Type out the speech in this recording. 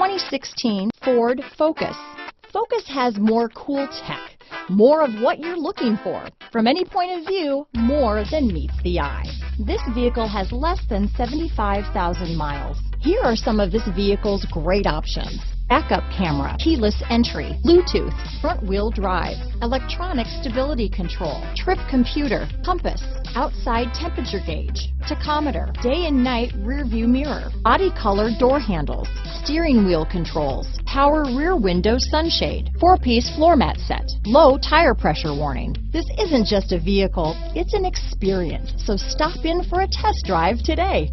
2016 Ford Focus. Focus has more cool tech, more of what you're looking for. From any point of view, more than meets the eye. This vehicle has less than 75,000 miles. Here are some of this vehicle's great options: backup camera, keyless entry, Bluetooth, front wheel drive, electronic stability control, trip computer, compass, outside temperature gauge, tachometer, day and night rear view mirror, body color door handles, steering wheel controls, power rear window sunshade, 4-piece floor mat set, low tire pressure warning. This isn't just a vehicle, it's an experience. So stop in for a test drive today.